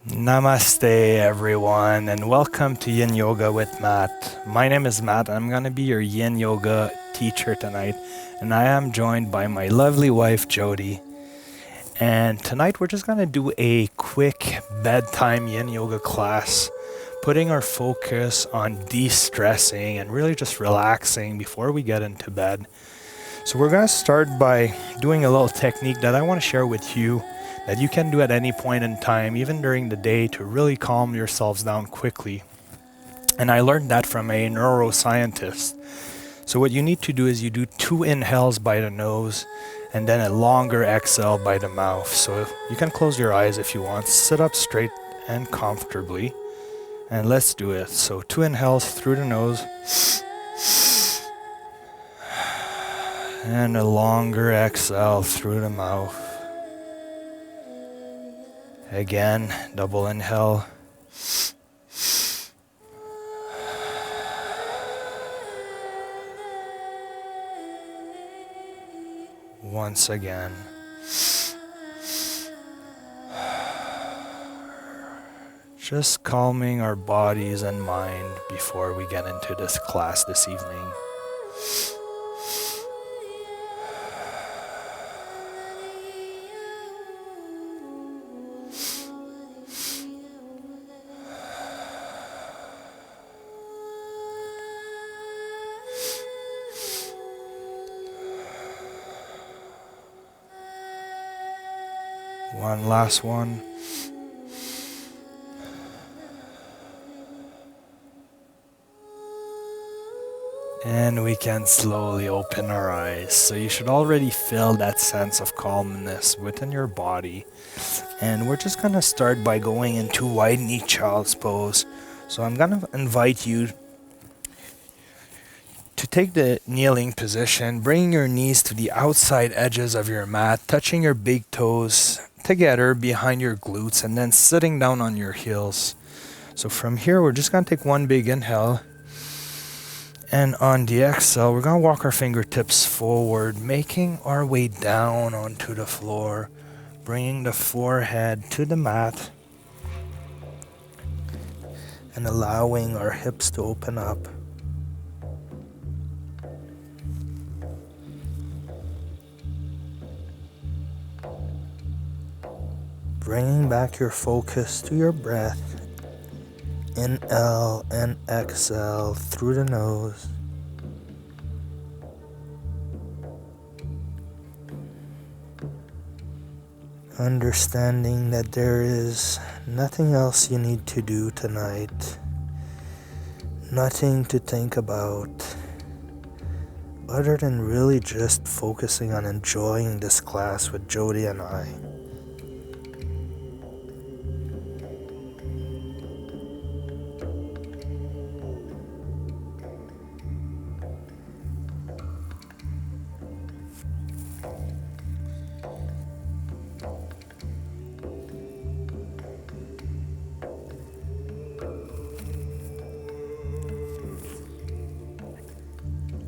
Namaste, everyone, and welcome to Yin Yoga with Matt. My name is Matt, and I'm going to be your Yin Yoga teacher tonight, and I am joined by my lovely wife, Jodi. And tonight we're just going to do a quick bedtime Yin Yoga class, putting our focus on de-stressing and really just relaxing before we get into bed. So we're going to start by doing a little technique that I want to share with you that you can do at any point in time, even during the day, to really calm yourselves down quickly. And I learned that from a neuroscientist. So what you need to do is you do 2 inhales by the nose and then a longer exhale by the mouth. So you can close your eyes if you want. Sit up straight and comfortably. And let's do it. So 2 inhales through the nose. And a longer exhale through the mouth. Again, double inhale. Once again. Just calming our bodies and mind before we get into this class this evening. One last one. And we can slowly open our eyes. So you should already feel that sense of calmness within your body. And we're just going to start by going into wide knee child's pose. So I'm going to invite you to take the kneeling position, bringing your knees to the outside edges of your mat, touching your big toes together behind your glutes, and then sitting down on your heels. So from here, we're just going to take one big inhale. And on the exhale, we're going to walk our fingertips forward, making our way down onto the floor, bringing the forehead to the mat, and allowing our hips to open up. Bringing back your focus to your breath. Inhale and exhale through the nose. Understanding that there is nothing else you need to do tonight. Nothing to think about other than really just focusing on enjoying this class with Jodi and I.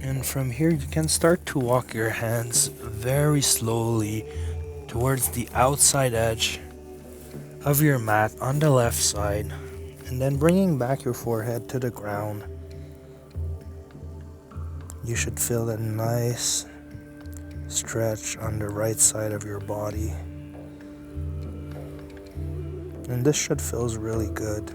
And from here, you can start to walk your hands very slowly towards the outside edge of your mat on the left side, and then bringing back your forehead to the ground. You should feel a nice stretch on the right side of your body. And this should feel really good.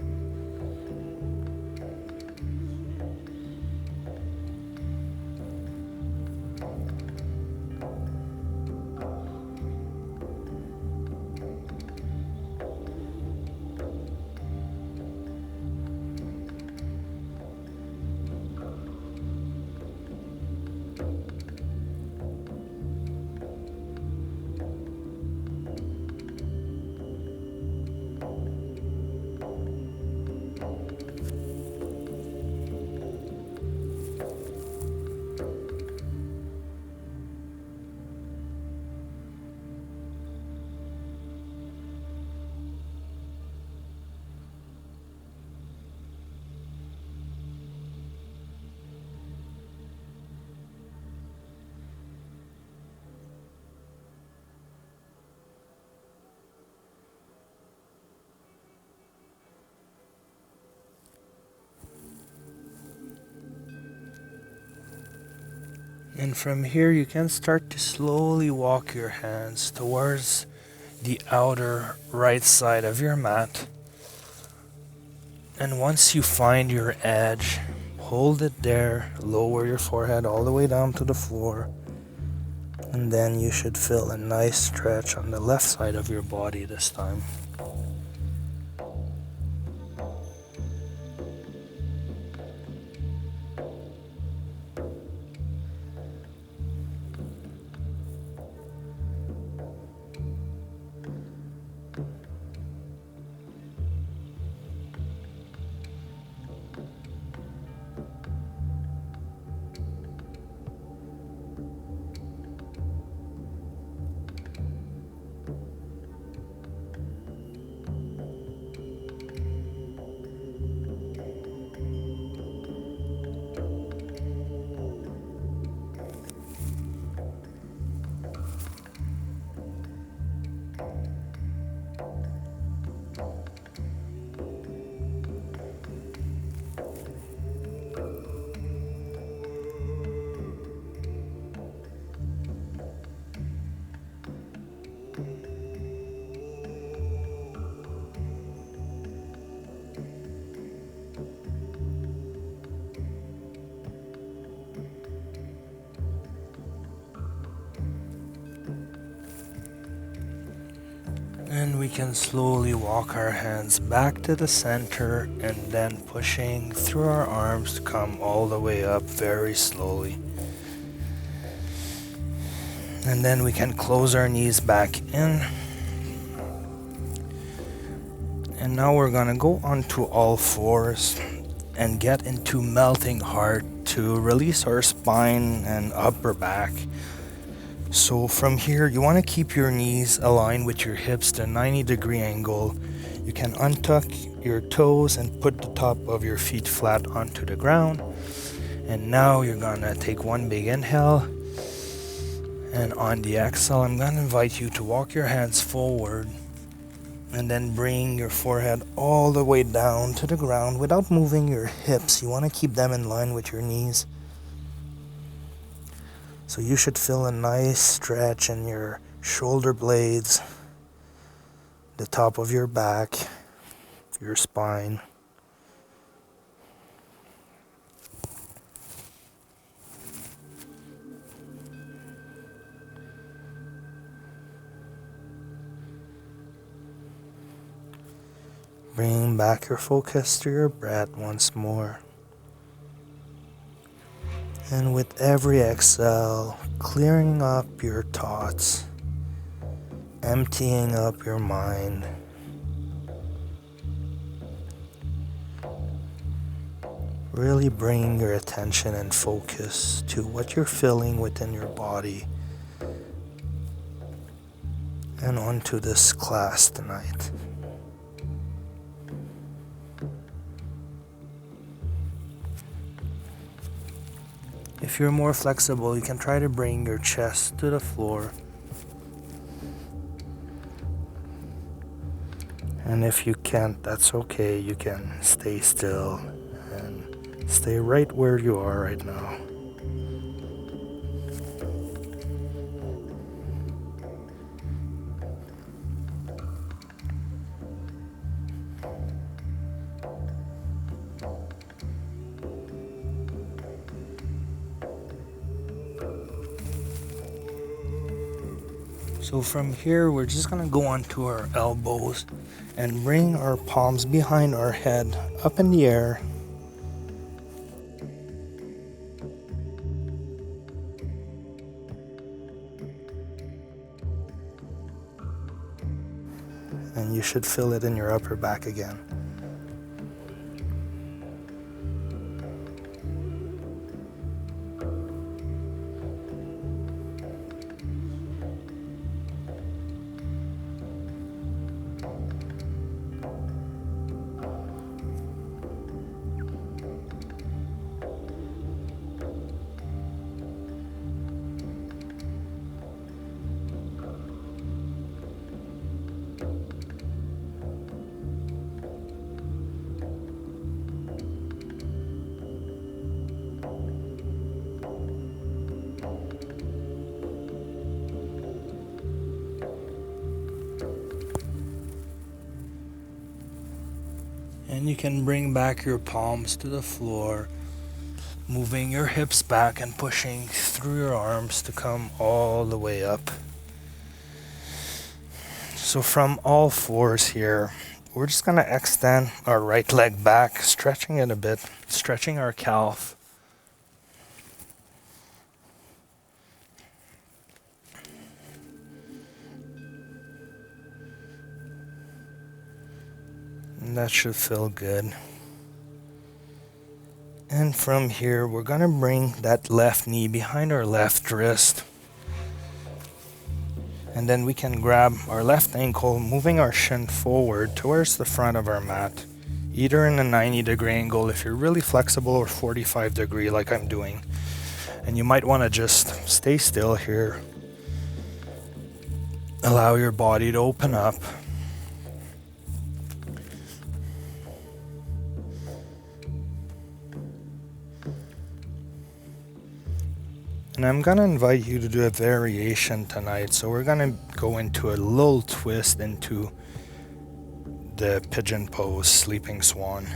And from here, you can start to slowly walk your hands towards the outer right side of your mat. And once you find your edge, hold it there, lower your forehead all the way down to the floor. And then you should feel a nice stretch on the left side of your body this time. And we can slowly walk our hands back to the center and then pushing through our arms to come all the way up very slowly. And then we can close our knees back in. And now we're gonna go onto all fours and get into melting heart to release our spine and upper back. So from here, you want to keep your knees aligned with your hips to a 90-degree angle. You can untuck your toes and put the top of your feet flat onto the ground. And now you're gonna take one big inhale. And on the exhale, I'm gonna invite you to walk your hands forward and then bring your forehead all the way down to the ground without moving your hips. You want to keep them in line with your knees. So you should feel a nice stretch in your shoulder blades, the top of your back, your spine. Bring back your focus to your breath once more. And with every exhale, clearing up your thoughts, emptying up your mind. Really bringing your attention and focus to what you're feeling within your body and onto this class tonight. If you're more flexible, you can try to bring your chest to the floor. And if you can't, that's okay. You can stay still and stay right where you are right now. So from here, we're just gonna go onto our elbows and bring our palms behind our head up in the air. And you should feel it in your upper back again. And you can bring back your palms to the floor, moving your hips back and pushing through your arms to come all the way up. So from all fours here, we're just going to extend our right leg back, stretching it a bit, stretching our calf. And that should feel good. And from here, we're going to bring that left knee behind our left wrist. And then we can grab our left ankle, moving our shin forward towards the front of our mat, either in a 90-degree angle if you're really flexible, or 45-degree like I'm doing. And you might want to just stay still here. Allow your body to open up. And I'm going to invite you to do a variation tonight. So we're going to go into a little twist into the pigeon pose, sleeping swan.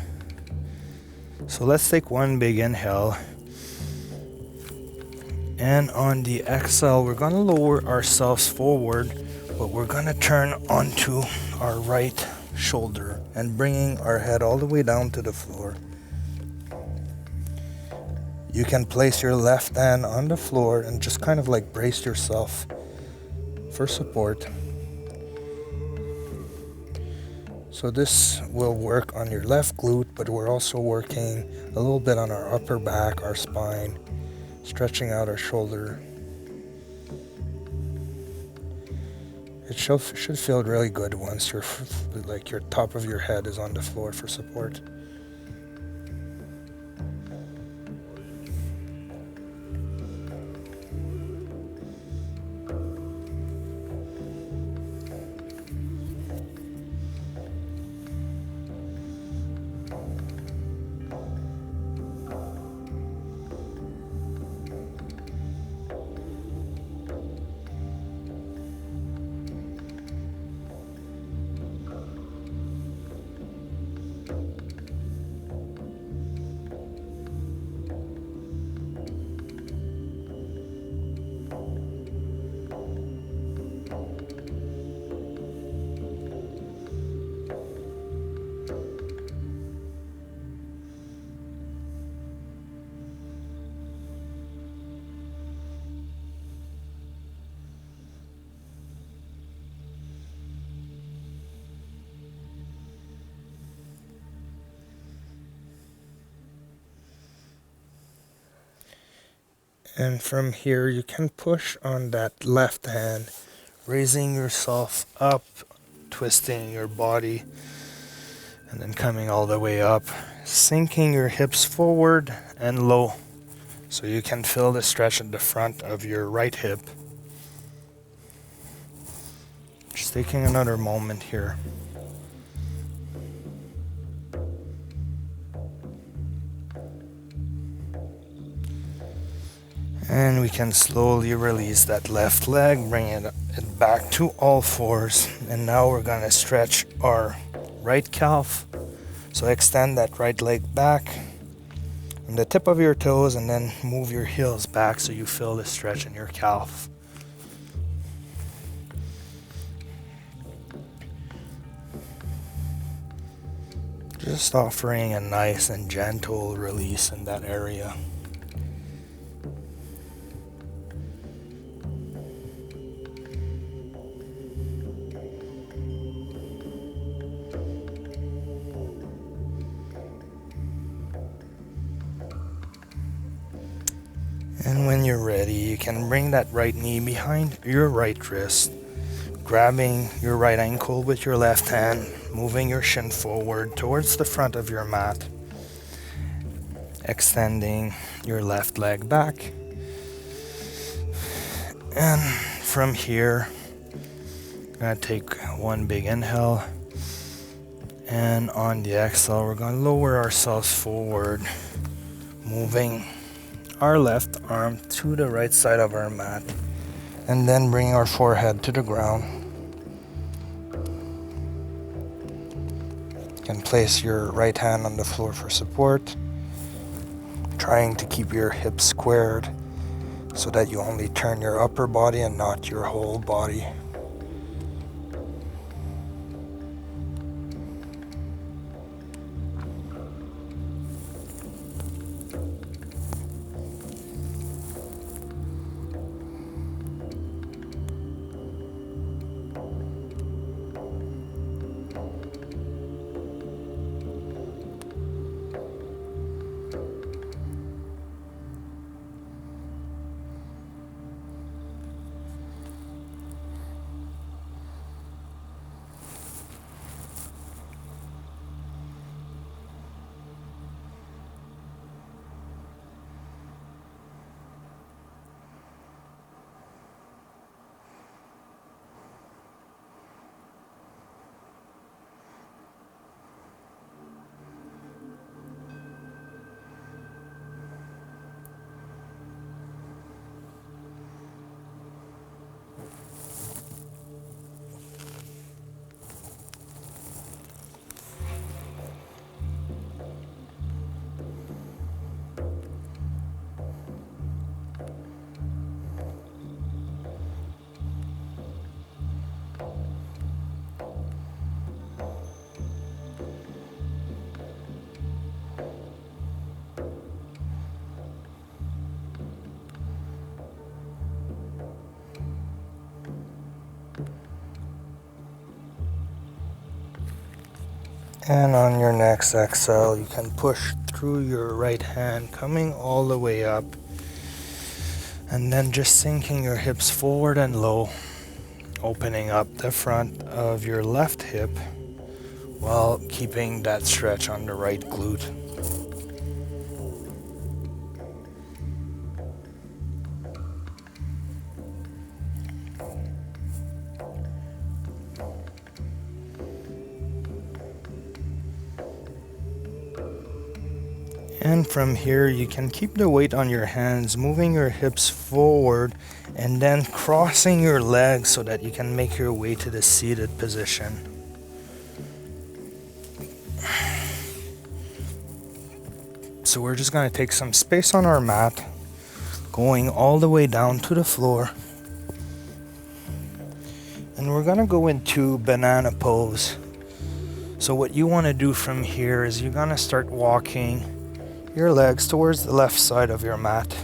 So let's take one big inhale. And on the exhale, we're going to lower ourselves forward, but we're going to turn onto our right shoulder and bringing our head all the way down to the floor. You can place your left hand on the floor and just kind of like brace yourself for support. So this will work on your left glute, but we're also working a little bit on our upper back, our spine, stretching out our shoulder. It should feel really good once your top of your head is on the floor for support. And from here, you can push on that left hand, raising yourself up, twisting your body, and then coming all the way up, sinking your hips forward and low, so you can feel the stretch at the front of your right hip. Just taking another moment here. And we can slowly release that left leg, bring it back to all fours. And now we're going to stretch our right calf. So extend that right leg back on the tip of your toes, and then move your heels back so you feel the stretch in your calf. Just offering a nice and gentle release in that area. And when you're ready, you can bring that right knee behind your right wrist, grabbing your right ankle with your left hand, moving your shin forward towards the front of your mat, extending your left leg back. And from here, I'm going to take one big inhale, and on the exhale, we're going to lower ourselves forward, moving our left arm to the right side of our mat, and then bring our forehead to the ground. You can place your right hand on the floor for support, trying to keep your hips squared so that you only turn your upper body and not your whole body. And on your next exhale, you can push through your right hand, coming all the way up, and then just sinking your hips forward and low, opening up the front of your left hip while keeping that stretch on the right glute. And from here, you can keep the weight on your hands, moving your hips forward and then crossing your legs so that you can make your way to the seated position. So we're just going to take some space on our mat, going all the way down to the floor. And we're going to go into banana pose. So what you want to do from here is you're going to start walking your legs towards the left side of your mat.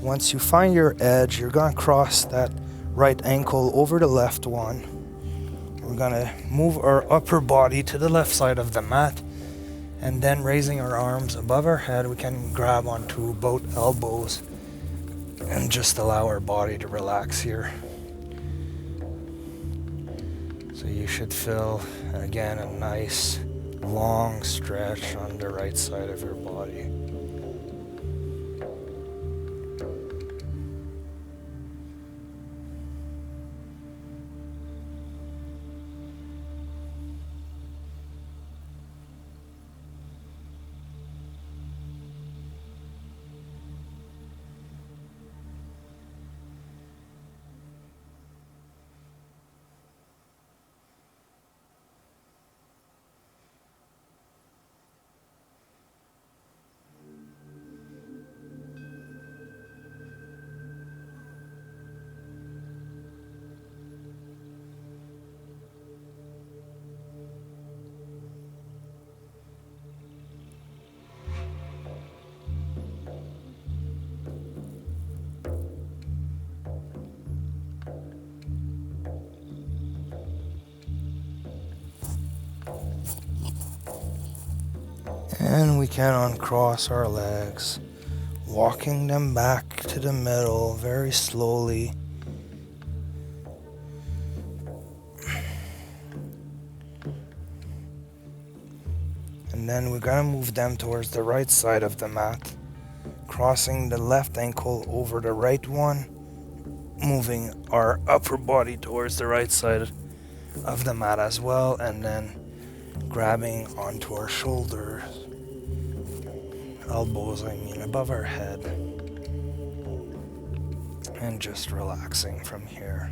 Once you find your edge, you're going to cross that right ankle over the left one. We're going to move our upper body to the left side of the mat, and then raising our arms above our head, we can grab onto both elbows and just allow our body to relax here. So you should feel, again, a nice long stretch on the right side of your body. And we can uncross our legs, walking them back to the middle very slowly. And then we're going to move them towards the right side of the mat, crossing the left ankle over the right one, moving our upper body towards the right side of the mat as well, and then grabbing onto our shoulders, elbows, above our head, and just relaxing from here.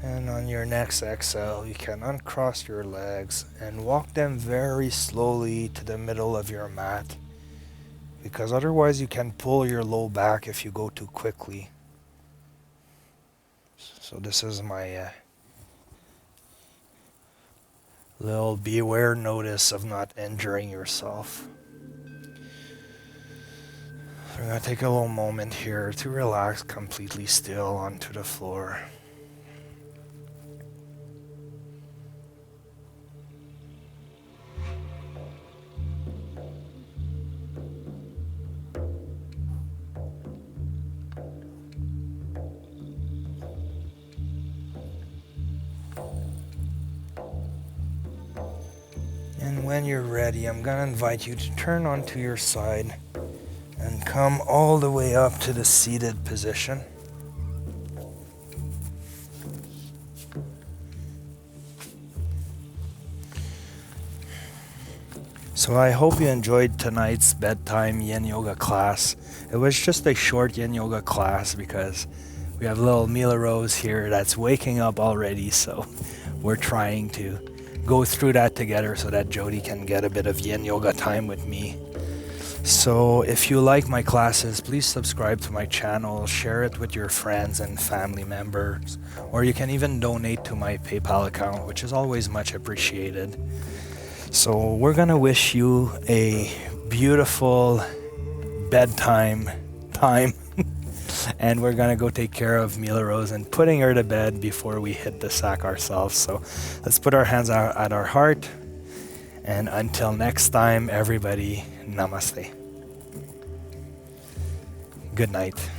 And on your next exhale, you can uncross your legs and walk them very slowly to the middle of your mat, because otherwise you can pull your low back if you go too quickly. So this is my little beware notice of not injuring yourself. So we're going to take a little moment here to relax completely still onto the floor. And when you're ready, I'm going to invite you to turn onto your side and come all the way up to the seated position. So I hope you enjoyed tonight's Bedtime Yin Yoga class. It was just a short Yin Yoga class because we have little Mila Rose here that's waking up already, so we're trying to go through that together so that Jodi can get a bit of Yin Yoga time with me. So if you like my classes, please subscribe to my channel, share it with your friends and family members, or you can even donate to my PayPal account, which is always much appreciated. So we're gonna wish you a beautiful bedtime time and we're gonna go take care of Mila Rose and putting her to bed before we hit the sack ourselves. So let's put our hands out at our heart, and until next time, everybody, namaste. Good night.